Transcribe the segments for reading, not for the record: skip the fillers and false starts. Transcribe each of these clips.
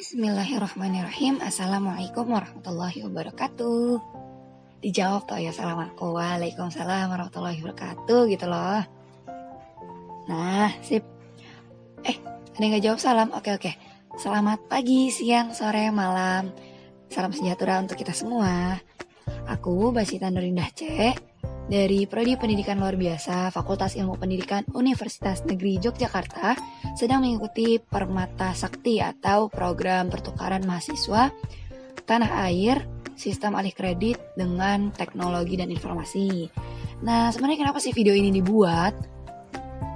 Bismillahirrahmanirrahim. Assalamualaikum warahmatullahi wabarakatuh. Dijawab tuh ya salam aku. Waalaikumsalam warahmatullahi wabarakatuh gitu loh. Nah sip. Ada yang gak jawab salam? Oke. Selamat pagi, siang, sore, malam. Salam sejahtera untuk kita semua. Aku Basita Nurindah C dari Prodi Pendidikan Luar Biasa Fakultas Ilmu Pendidikan Universitas Negeri Yogyakarta sedang mengikuti Permata Sakti atau program pertukaran mahasiswa tanah air sistem alih kredit dengan teknologi dan informasi. Nah, sebenarnya kenapa sih video ini dibuat?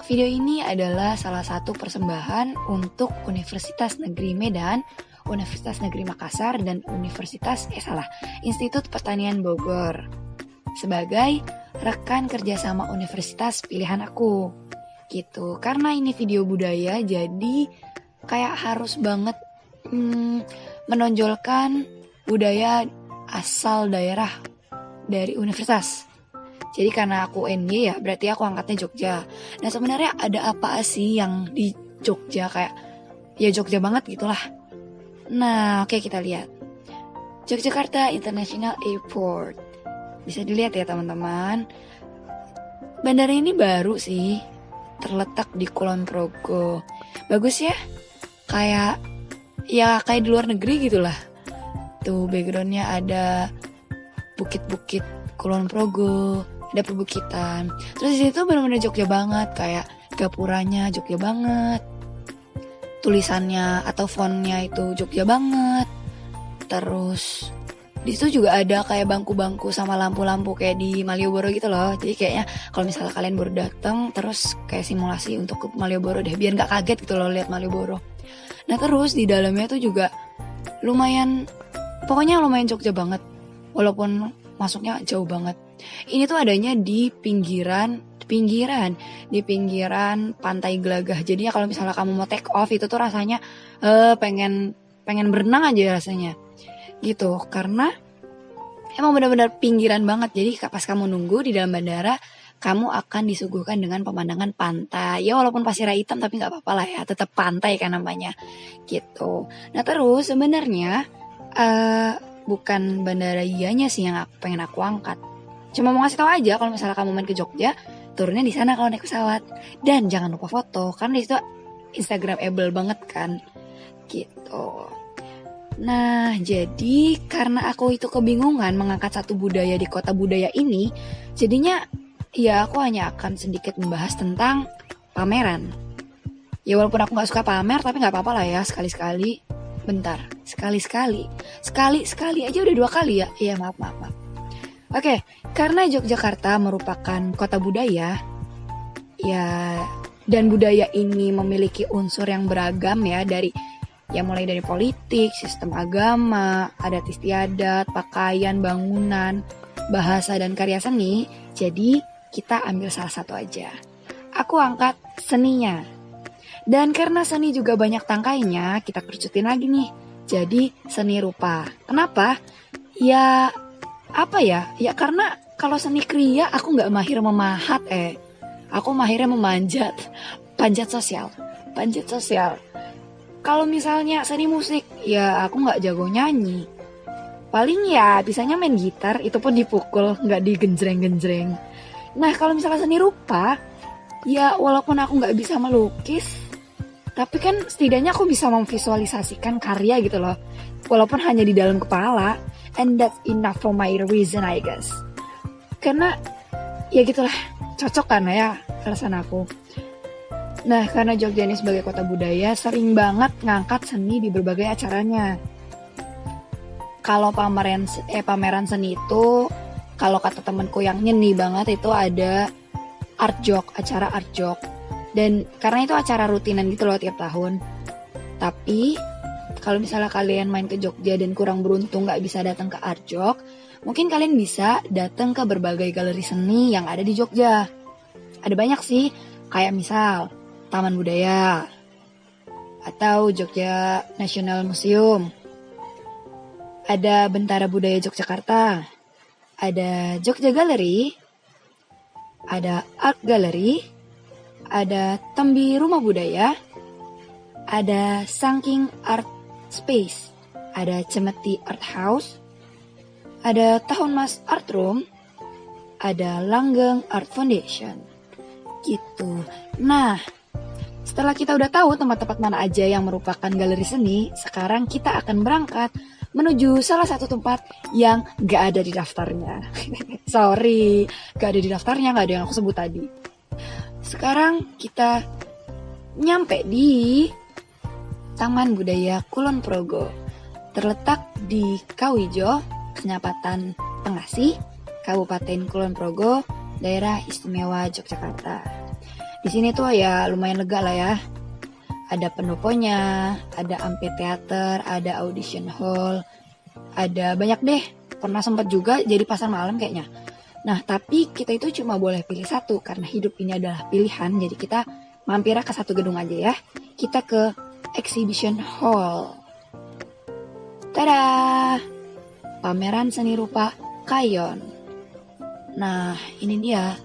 Video ini adalah salah satu persembahan untuk Universitas Negeri Medan, Universitas Negeri Makassar, dan Institut Pertanian Bogor sebagai rekan kerjasama universitas pilihan aku gitu. Karena ini video budaya, jadi kayak harus banget menonjolkan budaya asal daerah dari universitas. Jadi karena aku NY ya, berarti aku angkatnya Jogja. Nah sebenarnya ada apa sih yang di Jogja, kayak ya Jogja banget gitulah. Nah oke, kita lihat Yogyakarta International Airport. Bisa dilihat ya teman-teman. Bandara ini baru sih, terletak di Kulon Progo. Bagus ya, kayak di luar negeri gitulah. Tuh backgroundnya ada bukit-bukit Kulon Progo, ada perbukitan. Terus di situ benar-benar Jogja banget, kayak gapuranya Jogja banget, tulisannya atau fontnya itu Jogja banget. Terus di situ juga ada kayak bangku-bangku sama lampu-lampu kayak di Malioboro gitu loh. Jadi kayaknya kalau misalnya kalian baru datang, terus kayak simulasi untuk ke Malioboro deh, biar nggak kaget gitu loh lihat Malioboro. Nah terus di dalamnya tuh juga lumayan Jogja banget, walaupun masuknya jauh banget. Ini tuh adanya di pinggiran Pantai Gelagah. Jadi ya kalau misalnya kamu mau take off itu tuh rasanya pengen berenang aja rasanya gitu, karena emang benar-benar pinggiran banget. Jadi pas kamu nunggu di dalam bandara, kamu akan disuguhkan dengan pemandangan pantai. Ya walaupun pasirnya hitam tapi nggak apa-apa lah ya, tetap pantai kan namanya gitu. Nah terus sebenarnya bukan bandara Iyanya sih yang pengen aku angkat. Cuma mau ngasih tahu aja kalau misalnya kamu main ke Jogja, turunnya di sana kalau naik pesawat. Dan jangan lupa foto, karena di situ Instagramable banget kan gitu. Nah, jadi karena aku itu kebingungan mengangkat satu budaya di kota budaya ini, jadinya ya aku hanya akan sedikit membahas tentang pameran. Ya walaupun aku gak suka pamer, tapi gak apa-apa lah ya, sekali-sekali. Bentar, sekali-sekali aja udah 2 kali ya. Iya maaf. Oke, karena Yogyakarta merupakan kota budaya, ya, dan budaya ini memiliki unsur yang beragam ya, mulai dari politik, sistem agama, adat istiadat, pakaian, bangunan, bahasa, dan karya seni. Jadi kita ambil salah satu aja. Aku angkat seninya. Dan karena seni juga banyak tangkainya, kita kerucutin lagi nih. Jadi seni rupa. Kenapa? Ya karena kalau seni kriya aku gak mahir memahat aku mahirnya memanjat. Panjat sosial. Kalau misalnya seni musik, ya aku gak jago nyanyi. Paling ya bisanya main gitar, itu pun dipukul, gak digenjreng-genjreng. Nah kalau misalnya seni rupa, ya walaupun aku gak bisa melukis, tapi kan setidaknya aku bisa memvisualisasikan karya gitu loh. Walaupun hanya di dalam kepala. And that's enough for my reason I guess. Karena ya gitulah, cocok kan ya alasan aku. Nah, karena Jogja ini sebagai kota budaya sering banget ngangkat seni di berbagai acaranya. Kalau pameran seni itu, kalau kata temanku yang nyeni banget itu ada acara art jok. Dan karena itu acara rutinan gitu loh tiap tahun. Tapi kalau misalnya kalian main ke Jogja dan kurang beruntung gak bisa datang ke art jok, mungkin kalian bisa datang ke berbagai galeri seni yang ada di Jogja. Ada banyak sih, kayak misal Taman Budaya, atau Jogja National Museum, ada Bentara Budaya Yogyakarta, ada Jogja Gallery, ada Art Gallery, ada Tembi Rumah Budaya, ada Sangking Art Space, ada Cemeti Art House, ada Tahun Mas Art Room, ada Langgeng Art Foundation. Gitu. Nah, setelah kita udah tahu tempat-tempat mana aja yang merupakan galeri seni, sekarang kita akan berangkat menuju salah satu tempat yang gak ada di daftarnya. Sorry, gak ada di daftarnya, gak ada yang aku sebut tadi. Sekarang kita nyampe di Taman Budaya Kulon Progo. Terletak di Kawijo, Kecamatan Pengasih, Kabupaten Kulon Progo, Daerah Istimewa Yogyakarta. Di sini tuh ya lumayan lega lah ya. Ada pendoponya, ada amphitheater, ada audition hall, ada banyak deh. Pernah sempat juga jadi pasar malam kayaknya. Nah, tapi kita itu cuma boleh pilih satu karena hidup ini adalah pilihan. Jadi kita mampir ke satu gedung aja ya. Kita ke exhibition hall. Tada! Pameran seni rupa Kayon. Nah, ini dia.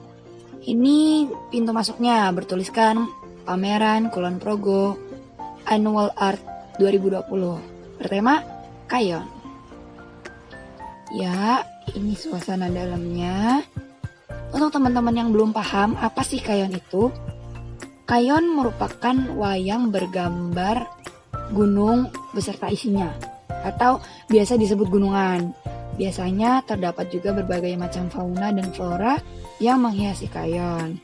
Ini pintu masuknya bertuliskan Pameran Kulon Progo Annual Art 2020 bertema Kayon. Ya, ini suasana dalamnya. Untuk teman-teman yang belum paham apa sih Kayon itu? Kayon merupakan wayang bergambar gunung beserta isinya, atau biasa disebut gunungan. Biasanya terdapat juga berbagai macam fauna dan flora yang menghiasi Kayon.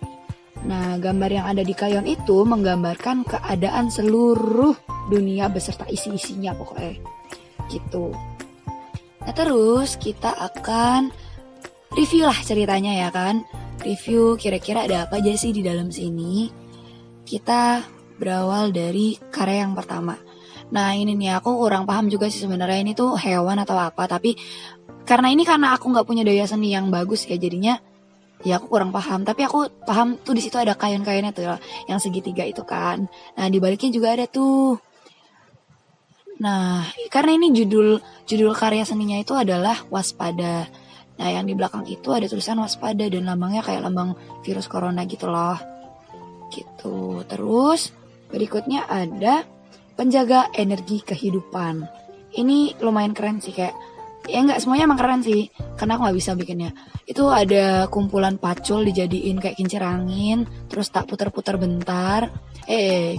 Nah, gambar yang ada di Kayon itu menggambarkan keadaan seluruh dunia beserta isi-isinya pokoknya. Gitu. Nah, terus kita akan review lah ceritanya ya kan. Review kira-kira ada apa aja sih di dalam sini. Kita berawal dari karya yang pertama. Nah, ini nih aku kurang paham juga sih sebenarnya ini tuh hewan atau apa. Tapi karena aku nggak punya daya seni yang bagus ya jadinya. Ya aku kurang paham, tapi aku paham tuh di situ ada kayon-kayonnya tuh ya, yang segitiga itu kan. Nah, di baliknya juga ada tuh. Nah, karena ini judul karya seninya itu adalah Waspada. Nah, yang di belakang itu ada tulisan Waspada dan lambangnya kayak lambang virus corona gitu loh. Gitu. Terus berikutnya ada Penjaga Energi Kehidupan. Ini lumayan keren sih kayak ya nggak semuanya emang keren sih karena aku nggak bisa bikinnya. Itu ada kumpulan pacul dijadiin kayak kincir angin, terus tak putar-putar bentar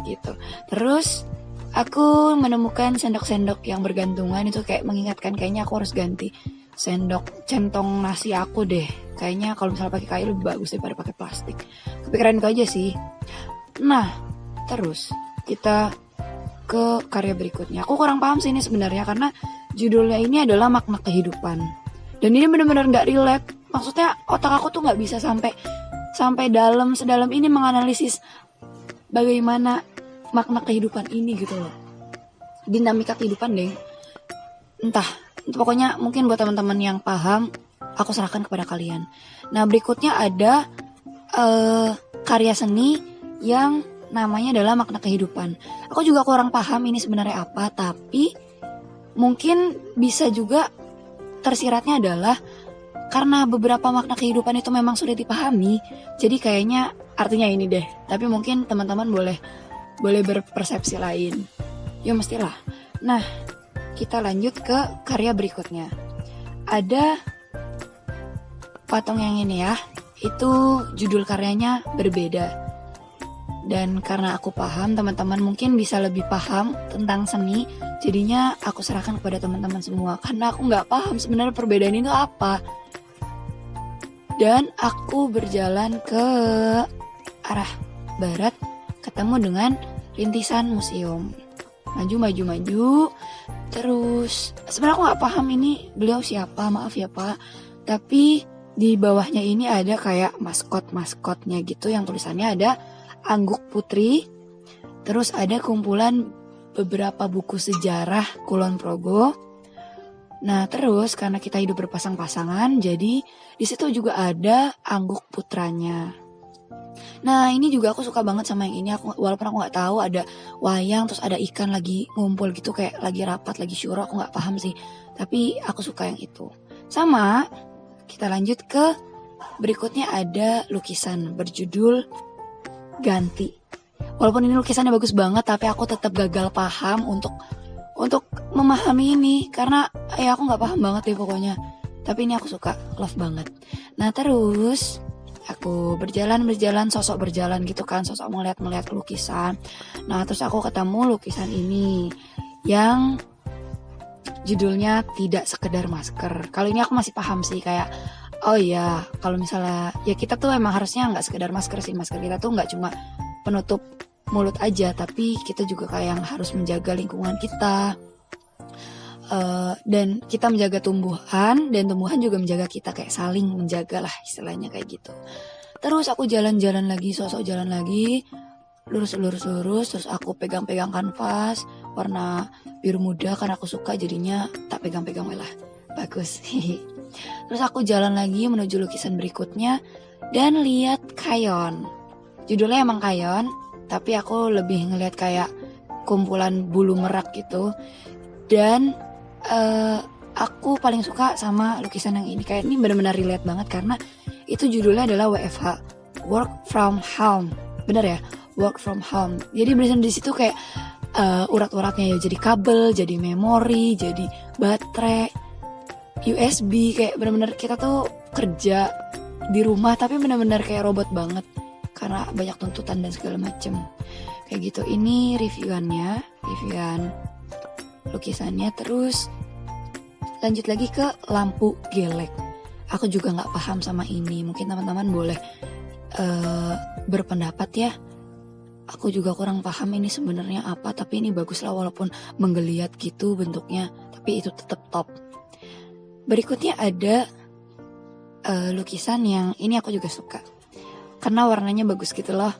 gitu. Terus aku menemukan sendok-sendok yang bergantungan. Itu kayak mengingatkan kayaknya aku harus ganti sendok centong nasi aku deh. Kayaknya kalau misalnya pakai kayu lebih bagus daripada pakai plastik. Kepikiran itu aja sih. Nah, terus kita ke karya berikutnya. Aku kurang paham sih ini sebenarnya karena judulnya ini adalah Makna Kehidupan. Dan ini benar-benar gak relate. Maksudnya otak aku tuh gak bisa sampai sedalam ini menganalisis bagaimana makna kehidupan ini gitu loh. Dinamika kehidupan deh. Entah, pokoknya mungkin buat teman-teman yang paham, aku serahkan kepada kalian. Nah, berikutnya ada karya seni yang namanya adalah Makna Kehidupan. Aku juga kurang paham ini sebenarnya apa, tapi mungkin bisa juga tersiratnya adalah karena beberapa makna kehidupan itu memang sudah dipahami, jadi kayaknya artinya ini deh. Tapi mungkin teman-teman boleh berpersepsi lain. Ya mestilah. Nah, kita lanjut ke karya berikutnya. Ada patung yang ini ya. Itu judul karyanya berbeda. Dan karena aku paham, teman-teman mungkin bisa lebih paham tentang seni. Jadinya aku serahkan kepada teman-teman semua. Karena aku gak paham sebenarnya perbedaan itu apa. Dan aku berjalan ke arah barat, ketemu dengan rintisan museum. Maju. Terus sebenarnya aku gak paham ini beliau siapa, maaf ya Pak. Tapi di bawahnya ini ada kayak maskotnya gitu yang tulisannya ada Angguk Putri. Terus ada kumpulan beberapa buku sejarah Kulon Progo. Nah, terus karena kita hidup berpasang-pasangan, jadi di situ juga ada Angguk putranya. Nah, ini juga aku suka banget sama yang ini. Walaupun aku nggak tahu ada wayang, terus ada ikan lagi ngumpul gitu, kayak lagi rapat, lagi syuro, aku nggak paham sih. Tapi aku suka yang itu. Sama, kita lanjut ke berikutnya ada lukisan berjudul Ganti. Walaupun ini lukisannya bagus banget, tapi aku tetap gagal paham untuk untuk memahami ini, karena ya aku nggak paham banget deh pokoknya. Tapi ini aku suka, love banget. Nah terus aku berjalan sosok berjalan gitu kan, sosok melihat lukisan. Nah terus aku ketemu lukisan ini yang judulnya Tidak Sekedar Masker. Kalau ini aku masih paham sih, kayak oh iya, kalau misalnya ya kita tuh emang harusnya nggak sekedar masker sih. Masker kita tuh nggak cuma penutup mulut aja, tapi kita juga kayak yang harus menjaga lingkungan kita. Dan kita menjaga tumbuhan, dan tumbuhan juga menjaga kita, kayak saling menjaga lah istilahnya kayak gitu. Terus aku jalan-jalan lagi, sosok jalan lagi, lurus, terus aku pegang-pegang kanvas warna biru muda karena aku suka, jadinya tak pegang-pegang lah. Bagus. Terus aku jalan lagi menuju lukisan berikutnya dan lihat kayon. Judulnya emang kayon, tapi aku lebih ngelihat kayak kumpulan bulu merak gitu. Dan aku paling suka sama lukisan yang ini. Kayak ini benar-benar relate banget karena itu judulnya adalah WFH, Work From Home. Bener ya? Work From Home. Jadi bener di situ kayak urat-uratnya ya jadi kabel, jadi memori, jadi baterai, USB, kayak bener-bener kita tuh kerja di rumah tapi bener-bener kayak robot banget karena banyak tuntutan dan segala macem. Kayak gitu. Ini reviewan lukisannya. Terus lanjut lagi ke lampu gelek. Aku juga nggak paham sama ini. Mungkin teman-teman boleh berpendapat ya. Aku juga kurang paham ini sebenarnya apa. Tapi ini bagus lah walaupun menggeliat gitu bentuknya. Tapi itu tetap top. Berikutnya ada lukisan yang ini aku juga suka. Karena warnanya bagus gitu loh.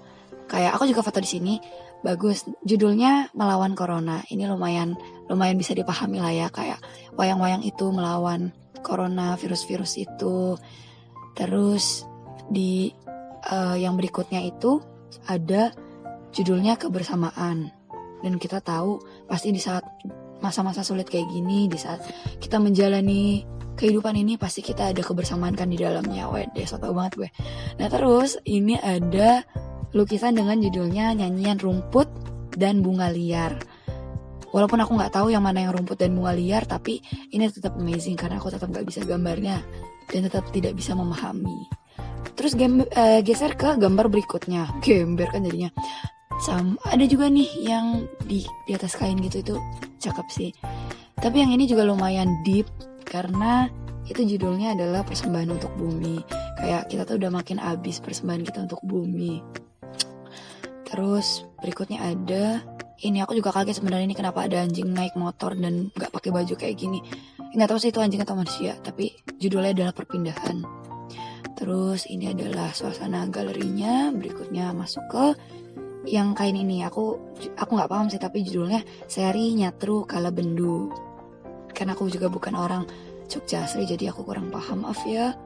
Kayak aku juga foto di sini. Bagus. Judulnya Melawan Corona. Ini lumayan bisa dipahami lah ya, kayak wayang-wayang itu melawan corona, virus-virus itu. Terus di yang berikutnya itu ada judulnya Kebersamaan. Dan kita tahu pasti di saat masa-masa sulit kayak gini, di saat kita menjalani kehidupan ini pasti kita ada kebersamaan kan di dalamnya. Wede, so tau banget gue. Nah terus ini ada lukisan dengan judulnya Nyanyian Rumput dan Bunga Liar. Walaupun aku nggak tahu yang mana yang rumput dan bunga liar, tapi ini tetap amazing karena aku tetap nggak bisa gambarnya dan tetap tidak bisa memahami. Terus geser ke gambar berikutnya, gambar kan jadinya. Ada juga nih yang di atas kain gitu, itu cakep sih. Tapi yang ini juga lumayan deep karena itu judulnya adalah Persembahan untuk Bumi. Kayak kita tuh udah makin habis persembahan kita untuk bumi. Terus berikutnya ada ini, aku juga kaget sebenarnya ini kenapa ada anjing naik motor dan nggak pakai baju kayak gini. Nggak tahu sih itu anjing atau manusia, tapi judulnya adalah Perpindahan. Terus ini adalah suasana galerinya. Berikutnya masuk ke yang kain ini. Aku nggak paham sih, tapi judulnya Seri Nyatru Kalabendu. Karena aku juga bukan orang Jogja asli, jadi aku kurang paham, maaf ya.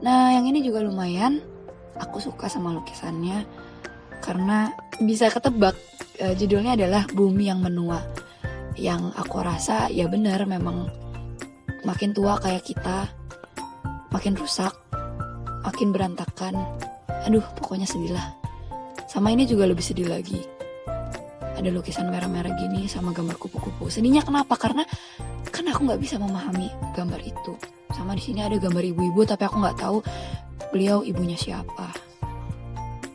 Nah yang ini juga lumayan. Aku suka sama lukisannya karena bisa ketebak. Judulnya adalah Bumi yang Menua. Yang aku rasa ya benar, memang makin tua kayak kita makin rusak, makin berantakan. Aduh pokoknya sedih lah. Sama ini juga lebih sedih lagi. Ada lukisan merah-merah gini sama gambar kupu-kupu. Sedihnya kenapa? Karena kan aku nggak bisa memahami gambar itu. Sama di sini ada gambar ibu-ibu tapi aku nggak tahu beliau ibunya siapa.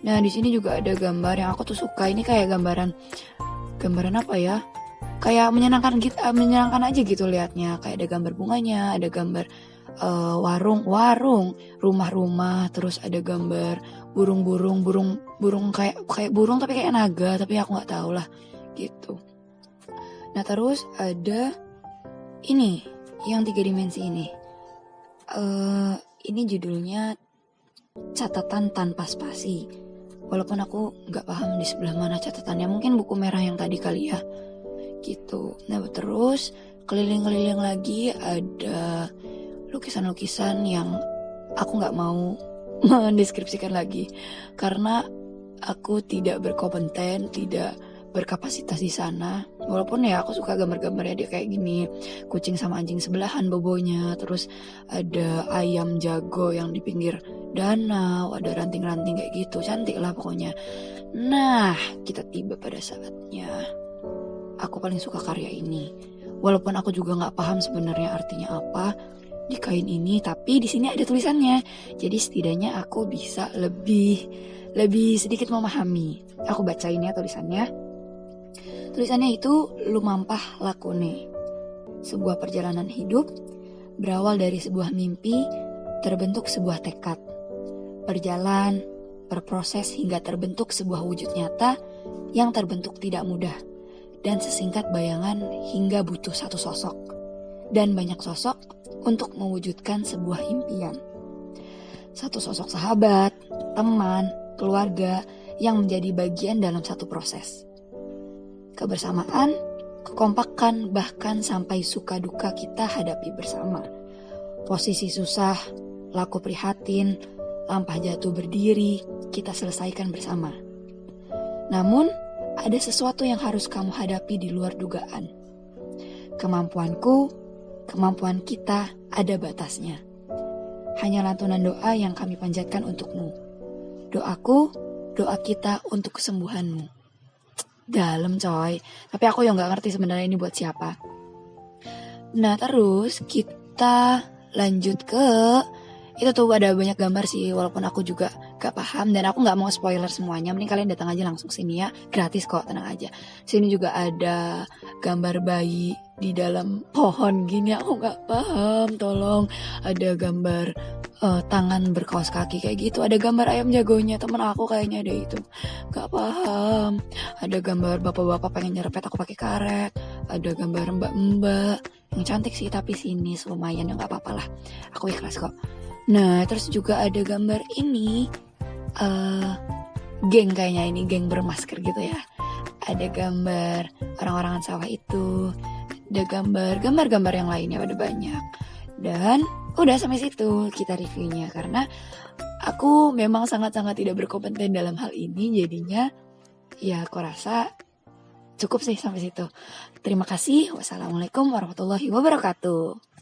Nah di sini juga ada gambar yang aku tuh suka. Ini kayak gambaran apa ya? Kayak menyenangkan aja gitu liatnya. Kayak ada gambar bunganya, ada gambar warung, rumah-rumah, terus ada gambar burung kayak burung tapi kayak naga, tapi aku nggak tahu lah gitu. Nah terus ada ini yang 3 dimensi ini. Ini judulnya Catatan Tanpa Spasi. Walaupun aku nggak paham di sebelah mana catatannya, mungkin buku merah yang tadi kali ya gitu. Nah terus keliling-keliling lagi ada lukisan-lukisan yang aku nggak mau mendeskripsikan lagi karena aku tidak berkompeten, tidak berkapasitas di sana. Walaupun ya aku suka gambar-gambarnya dia kayak gini, kucing sama anjing sebelahan bobonya, terus ada ayam jago yang di pinggir danau, ada ranting-ranting kayak gitu, cantik lah pokoknya. Nah kita tiba pada saatnya aku paling suka karya ini. Walaupun aku juga nggak paham sebenarnya artinya apa di kain ini, tapi di sini ada tulisannya. Jadi setidaknya aku bisa lebih sedikit memahami. Aku bacain ya tulisannya. Tulisannya itu lumampah lakune. Sebuah perjalanan hidup berawal dari sebuah mimpi, terbentuk sebuah tekad. Berjalan, berproses hingga terbentuk sebuah wujud nyata yang terbentuk tidak mudah. Dan sesingkat bayangan hingga butuh satu sosok. Dan banyak sosok untuk mewujudkan sebuah impian. Satu sosok sahabat, teman, keluarga yang menjadi bagian dalam satu proses. Kebersamaan, kekompakan, bahkan sampai suka duka kita hadapi bersama. Posisi susah, laku prihatin, lampah jatuh berdiri, kita selesaikan bersama. Namun, ada sesuatu yang harus kamu hadapi di luar dugaan. Kemampuanku, kemampuan kita ada batasnya. Hanya lantunan doa yang kami panjatkan untukmu. Doaku, doa kita untuk kesembuhanmu. Dalam coy, tapi aku yang gak ngerti sebenarnya ini buat siapa. Nah terus kita lanjut ke itu tuh ada banyak gambar sih, walaupun aku juga gak paham dan aku gak mau spoiler semuanya. Mending kalian datang aja langsung sini ya, gratis kok, tenang aja. Sini juga ada gambar bayi di dalam pohon gini, aku gak paham, tolong. Ada gambar tangan berkaos kaki kayak gitu. Ada gambar ayam jagonya temen aku kayaknya ada itu, gak paham. Ada gambar bapak-bapak pengen nyerepet aku pakai karet. Ada gambar mbak-mbak yang cantik sih, tapi sinis lumayan ya, gak apa-apa lah, aku ikhlas kok. Nah terus juga ada gambar ini geng, kayaknya ini geng bermasker gitu ya. Ada gambar orang-orangan sawah itu. Ada gambar-gambar yang lainnya, ada banyak. Dan udah sampai situ kita reviewnya, karena aku memang sangat-sangat tidak berkompeten dalam hal ini. Jadinya ya aku rasa cukup sih sampai situ. Terima kasih. Wassalamualaikum warahmatullahi wabarakatuh.